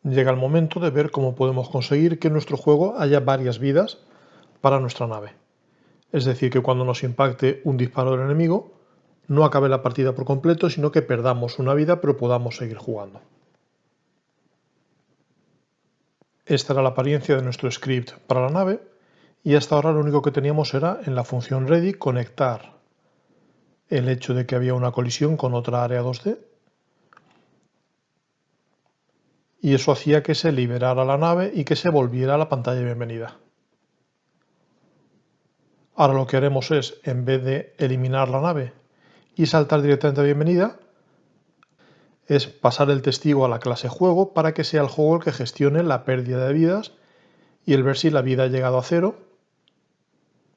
Llega el momento de ver cómo podemos conseguir que en nuestro juego haya varias vidas para nuestra nave. Es decir, que cuando nos impacte un disparo del enemigo, no acabe la partida por completo, sino que perdamos una vida pero podamos seguir jugando. Esta era la apariencia de nuestro script para la nave y hasta ahora lo único que teníamos era en la función ready conectar el hecho de que había una colisión con otra área 2D y eso hacía que se liberara la nave y que se volviera a la pantalla de bienvenida. Ahora lo que haremos es, en vez de eliminar la nave y saltar directamente a bienvenida, es pasar el testigo a la clase juego para que sea el juego el que gestione la pérdida de vidas y el ver si la vida ha llegado a 0,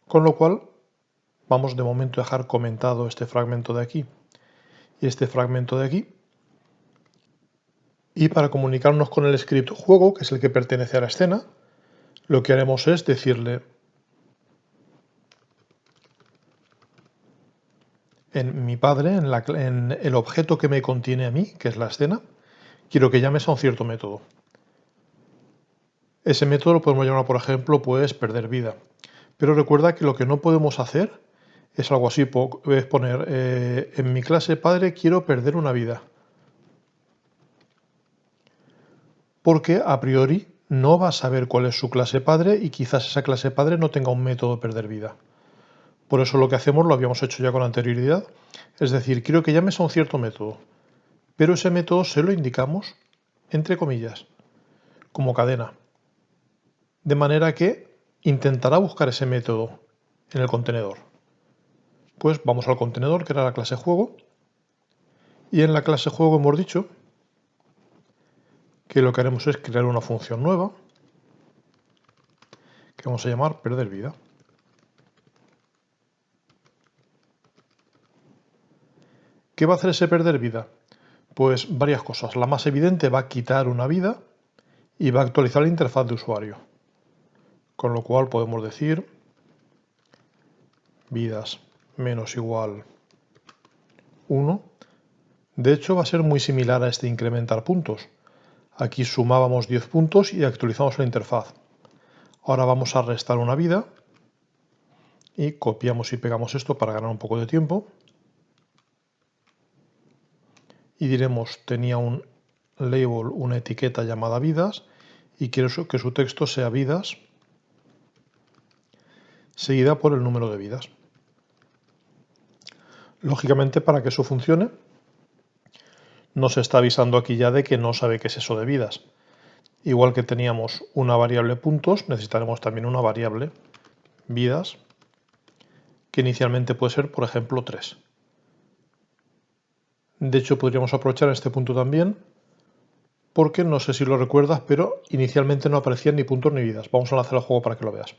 con lo cual vamos de momento a dejar comentado este fragmento de aquí y este fragmento de aquí. Y para comunicarnos con el script juego, que es el que pertenece a la escena, lo que haremos es decirle en mi padre, en el objeto que me contiene a mí, que es la escena, quiero que llames a un cierto método. Ese método lo podemos llamar, por ejemplo, pues perder vida. Pero recuerda que lo que no podemos hacer es algo así, es poner en mi clase padre quiero perder una vida. Porque a priori no va a saber cuál es su clase padre y quizás esa clase padre no tenga un método de perder vida. Por eso lo que hacemos lo habíamos hecho ya con anterioridad. Es decir, quiero que llames a un cierto método. Pero ese método se lo indicamos entre comillas, como cadena. De manera que intentará buscar ese método en el contenedor. Pues vamos al contenedor, que era la clase juego, y en la clase juego hemos dicho que lo que haremos es crear una función nueva que vamos a llamar perder vida. ¿Qué va a hacer ese perder vida? Pues varias cosas. La más evidente, va a quitar una vida y va a actualizar la interfaz de usuario. Con lo cual podemos decir vidas menos igual 1. De hecho va a ser muy similar a este incrementar puntos. Aquí sumábamos 10 puntos y actualizamos la interfaz. Ahora vamos a restar una vida y copiamos y pegamos esto para ganar un poco de tiempo. Y diremos tenía un label, una etiqueta llamada vidas y quiero que su texto sea vidas seguida por el número de vidas. Lógicamente, para que eso funcione, nos está avisando aquí ya de que no sabe qué es eso de vidas. Igual que teníamos una variable puntos, necesitaremos también una variable vidas, que inicialmente puede ser, por ejemplo, 3. De hecho, podríamos aprovechar este punto también, porque no sé si lo recuerdas, pero inicialmente no aparecían ni puntos ni vidas. Vamos a lanzar el juego para que lo veas.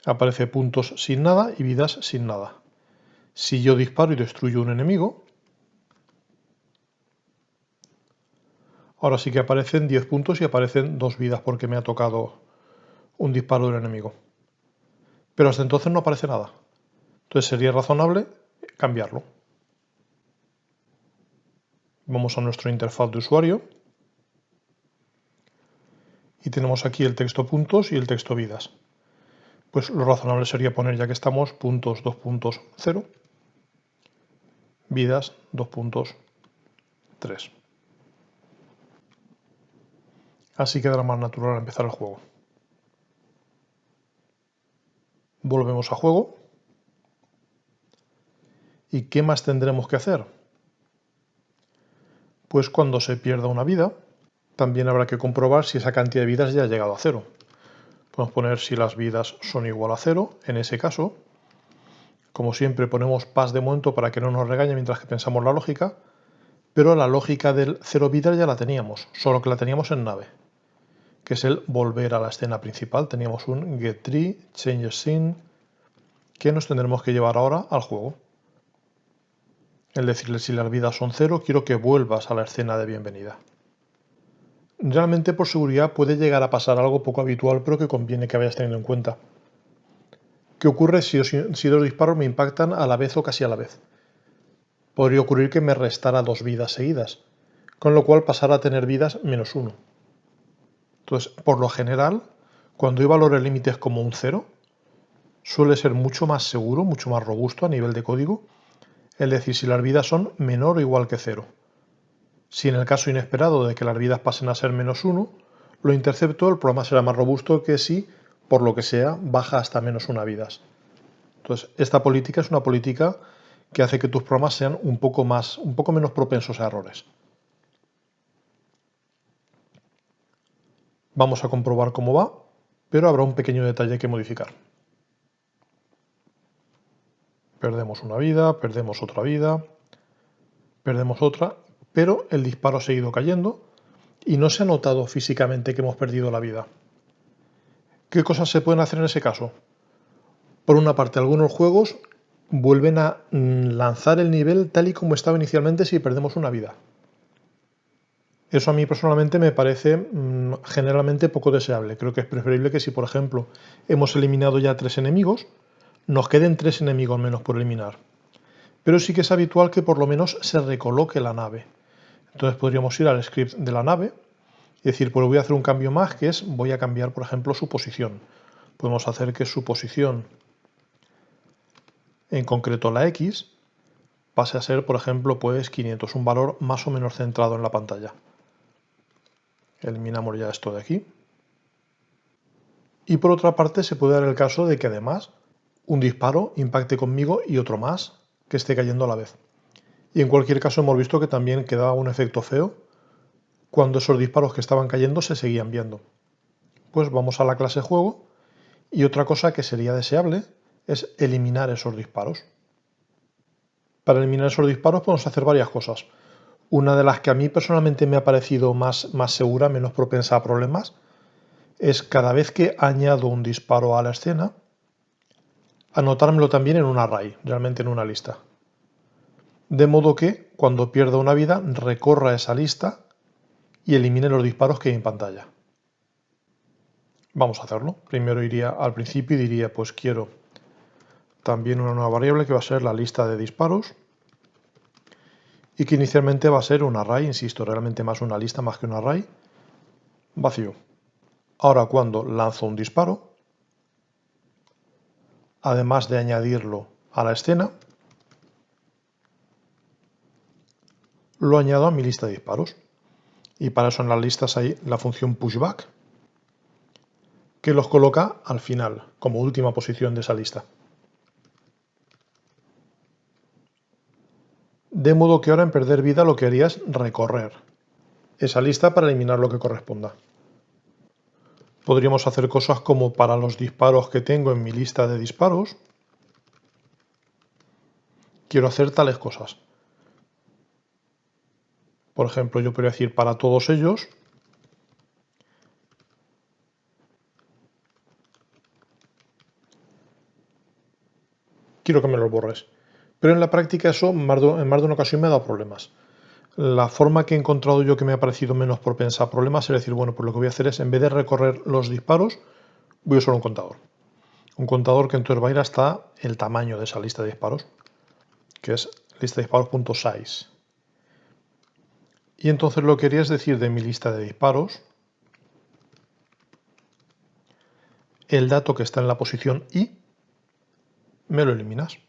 Aparece puntos sin nada y vidas sin nada. Si yo disparo y destruyo un enemigo, ahora sí que aparecen 10 puntos y aparecen 2 vidas porque me ha tocado un disparo del enemigo. Pero hasta entonces no aparece nada. Entonces sería razonable cambiarlo. Vamos a nuestra interfaz de usuario y tenemos aquí el texto puntos y el texto vidas. Pues lo razonable sería poner, ya que estamos, puntos 2 puntos 0, vidas 2 puntos 3. Así quedará más natural al empezar el juego. Volvemos a juego. ¿Y qué más tendremos que hacer? Pues cuando se pierda una vida, también habrá que comprobar si esa cantidad de vidas ya ha llegado a 0. Podemos poner si las vidas son igual a 0. En ese caso, como siempre, ponemos pas de momento para que no nos regañe mientras que pensamos la lógica, pero la lógica del 0 vidas ya la teníamos, solo que la teníamos en nave, que es el volver a la escena principal. Teníamos un getTree, changeScene, que nos tendremos que llevar ahora al juego. El decirle si las vidas son 0, quiero que vuelvas a la escena de bienvenida. Realmente por seguridad puede llegar a pasar algo poco habitual, pero que conviene que vayas teniendo en cuenta. ¿Qué ocurre si dos disparos me impactan a la vez o casi a la vez? podría ocurrir que me restara 2 vidas seguidas, con lo cual pasara a tener vidas -1. Entonces, por lo general, cuando hay valores límites como un 0, suele ser mucho más seguro, mucho más robusto a nivel de código, es decir, si las vidas son menor o igual que 0. Si en el caso inesperado de que las vidas pasen a ser -1, lo intercepto, el programa será más robusto que si, por lo que sea, baja hasta -1 vidas. Entonces, esta política es una política que hace que tus programas sean un poco menos propensos a errores. Vamos a comprobar cómo va, pero habrá un pequeño detalle que modificar. Perdemos una vida, perdemos otra vida, perdemos otra, pero el disparo ha seguido cayendo y no se ha notado físicamente que hemos perdido la vida. ¿Qué cosas se pueden hacer en ese caso? Por una parte, algunos juegos vuelven a lanzar el nivel tal y como estaba inicialmente si perdemos una vida. Eso a mí personalmente me parece generalmente poco deseable. Creo que es preferible que si, por ejemplo, hemos eliminado ya 3 enemigos, nos queden 3 enemigos menos por eliminar. Pero sí que es habitual que por lo menos se recoloque la nave. Entonces podríamos ir al script de la nave y decir, pues voy a hacer un cambio más, que es, voy a cambiar, por ejemplo, su posición. Podemos hacer que su posición, en concreto la X, pase a ser, por ejemplo, pues 500, un valor más o menos centrado en la pantalla. Eliminamos ya esto de aquí. Y por otra parte se puede dar el caso de que además un disparo impacte conmigo y otro más que esté cayendo a la vez. Y en cualquier caso hemos visto que también quedaba un efecto feo cuando esos disparos que estaban cayendo se seguían viendo. Pues vamos a la clase juego y otra cosa que sería deseable es eliminar esos disparos. Para eliminar esos disparos podemos hacer varias cosas. Una de las que a mí personalmente me ha parecido más segura, menos propensa a problemas, es cada vez que añado un disparo a la escena, anotármelo también en un array, realmente en una lista. De modo que cuando pierda una vida recorra esa lista y elimine los disparos que hay en pantalla. Vamos a hacerlo. Primero iría al principio y diría, pues quiero también una nueva variable que va a ser la lista de disparos y que inicialmente va a ser un array, insisto, realmente más una lista más que un array, vacío. Ahora cuando lanzo un disparo, además de añadirlo a la escena, lo añado a mi lista de disparos. Y para eso en las listas hay la función pushback, que los coloca al final, como última posición de esa lista. De modo que ahora en perder vida lo que haría es recorrer esa lista para eliminar lo que corresponda. Podríamos hacer cosas como para los disparos que tengo en mi lista de disparos, quiero hacer tales cosas. Por ejemplo, yo podría decir para todos ellos, quiero que me los borres. Pero en la práctica eso en más de una ocasión me ha dado problemas. La forma que he encontrado yo que me ha parecido menos propensa a problemas es decir, bueno, pues lo que voy a hacer es, en vez de recorrer los disparos, voy a usar un contador. Un contador que entonces va a ir hasta el tamaño de esa lista de disparos, que es lista de disparos.size. Y entonces lo que quería es decir de mi lista de disparos, el dato que está en la posición I, me lo eliminas.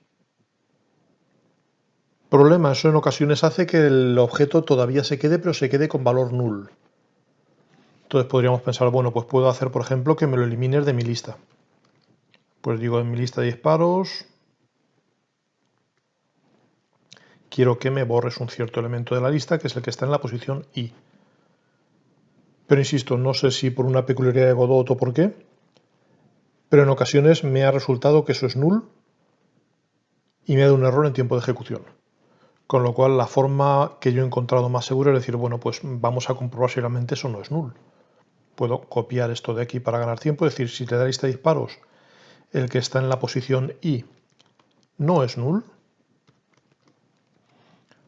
Problema, eso en ocasiones hace que el objeto todavía se quede, pero se quede con valor null. Entonces podríamos pensar, bueno, pues puedo hacer, por ejemplo, que me lo elimines de mi lista. Pues digo, en mi lista de disparos, quiero que me borres un cierto elemento de la lista, que es el que está en la posición I. Pero insisto, no sé si por una peculiaridad de Godot o por qué, pero en ocasiones me ha resultado que eso es null y me ha dado un error en tiempo de ejecución. Con lo cual la forma que yo he encontrado más segura es decir, bueno, pues vamos a comprobar si realmente eso no es null. Puedo copiar esto de aquí para ganar tiempo, es decir, si te da lista de disparos, el que está en la posición I no es null.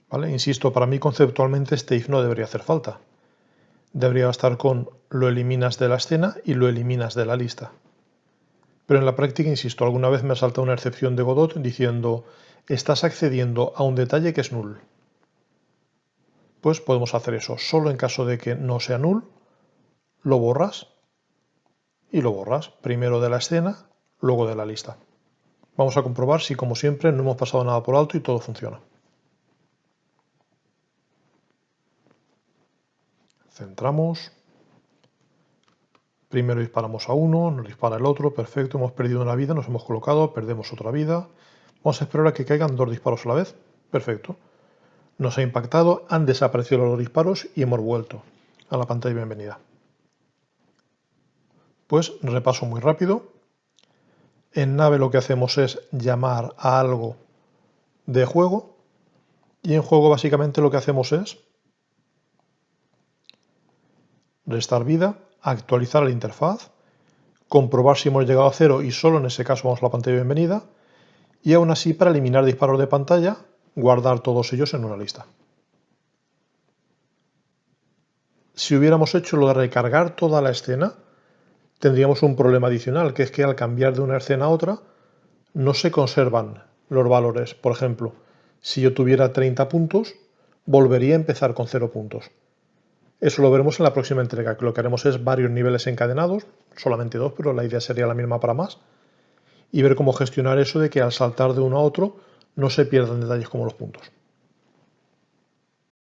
¿Vale? Insisto, para mí conceptualmente este if no debería hacer falta. Debería estar con lo eliminas de la escena y lo eliminas de la lista. Pero en la práctica, insisto, alguna vez me ha saltado una excepción de Godot diciendo estás accediendo a un detalle que es null. Pues podemos hacer eso. Solo en caso de que no sea null, lo borras y lo borras. Primero de la escena, luego de la lista. Vamos a comprobar si, como siempre, no hemos pasado nada por alto y todo funciona. Centramos. Primero disparamos a uno, nos dispara el otro, perfecto, hemos perdido una vida, nos hemos colocado, perdemos otra vida. Vamos a esperar a que caigan 2 disparos a la vez. Perfecto. Nos ha impactado, han desaparecido los 2 disparos y hemos vuelto a la pantalla de bienvenida. Pues repaso muy rápido. En nave lo que hacemos es llamar a algo de juego y en juego básicamente lo que hacemos es restar vida, actualizar la interfaz, comprobar si hemos llegado a 0 y solo en ese caso vamos a la pantalla de bienvenida y aún así para eliminar disparos de pantalla guardar todos ellos en una lista. Si hubiéramos hecho lo de recargar toda la escena, tendríamos un problema adicional, que es que al cambiar de una escena a otra, no se conservan los valores. Por ejemplo, si yo tuviera 30 puntos, volvería a empezar con 0 puntos. Eso lo veremos en la próxima entrega, que lo que haremos es varios niveles encadenados, solamente 2, pero la idea sería la misma para más, y ver cómo gestionar eso de que al saltar de uno a otro no se pierdan detalles como los puntos.